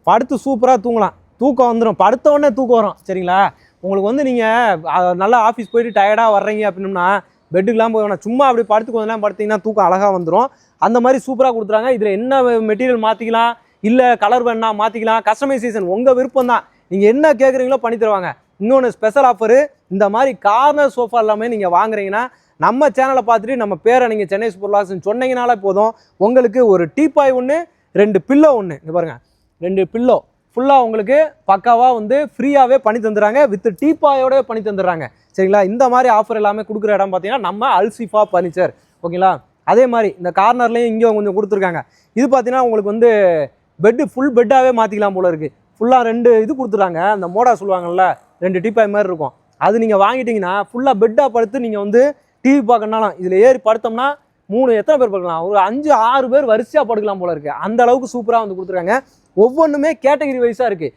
படுத்து சூப்பராக தூங்கலாம். தூக்கம் வந்துடும், படுத்த உடனே தூக்கம் வரும் சரிங்களா. உங்களுக்கு வந்து நீங்கள் நல்லா ஆஃபீஸ் போயிட்டு டயர்டாக வர்றீங்க அப்படின்னா பெட்டுக்கெலாம் போய் வேணாம், சும்மா அப்படி படுத்து கொஞ்ச நேரம் படுத்திங்கன்னா தூக்கம் அழகாக வந்துடும். அந்த மாதிரி சூப்பராக கொடுத்துறாங்க. இதில் என்ன மெட்டீரியல் மாற்றிக்கலாம், இல்லை கலர் வேணா மாற்றிக்கலாம், கஸ்டமைசேஷன் உங்கள் விருப்பம் தான். நீங்கள் என்ன கேட்குறீங்களோ பண்ணி தருவாங்க. இன்னொன்று ஸ்பெஷல் ஆஃபரு, இந்த மாதிரி கார்னர் சோஃபா எல்லாமே நீங்கள் வாங்குறீங்கன்னா நம்ம சேனலை பார்த்துட்டு நம்ம பேரை நீங்கள் சென்னை சூப்பர் வ்ளாக்ஸ்னு சொன்னீங்கனாலே போதும், உங்களுக்கு ஒரு டீப்பாய் ஒன்று, 2 பில்லோ ஒன்று, இங்கே பாருங்கள் 2 பில்லோ ஃபுல்லாக உங்களுக்கு பக்காவாக வந்து ஃப்ரீயாகவே பண்ணி தந்துடுறாங்க. வித் டீப்பாயோடவே பண்ணி தந்துடுறாங்க சரிங்களா. இந்த மாதிரி ஆஃபர் எல்லாமே கொடுக்குற இடம் பார்த்தீங்கன்னா நம்ம அல்சிஃபா ஃபர்னிச்சர் ஓகேங்களா. அதே மாதிரி இந்த கார்னர்லேயும் இங்கே கொஞ்சம் கொடுத்துருக்காங்க. இது பார்த்தீங்கன்னா உங்களுக்கு வந்து பெட்டு ஃபுல் பெட்டாகவே மாற்றிக்கலாம் போல இருக்குது. ஃபுல்லாக 2 இது கொடுத்துட்றாங்க. அந்த மோடா சொல்லுவாங்கள்ல, 2 டீப்பாய் மாதிரி இருக்கும். அது நீங்கள் வாங்கிட்டீங்கன்னா ஃபுல்லாக பெட்டாக படுத்து நீங்கள் வந்து டிவி பார்க்கணுனாலும் இதில் ஏறி படுத்தோம்னா 3 எத்தனை பேர் படுக்கலாம், ஒரு 5-6 பேர் வரிசையாக படுக்கலாம் போல இருக்குது. அந்த அளவுக்கு சூப்பராக வந்து கொடுத்துருக்காங்க. ஒவ்வொன்றுமே கேட்டகரி வைஸாக இருக்குது.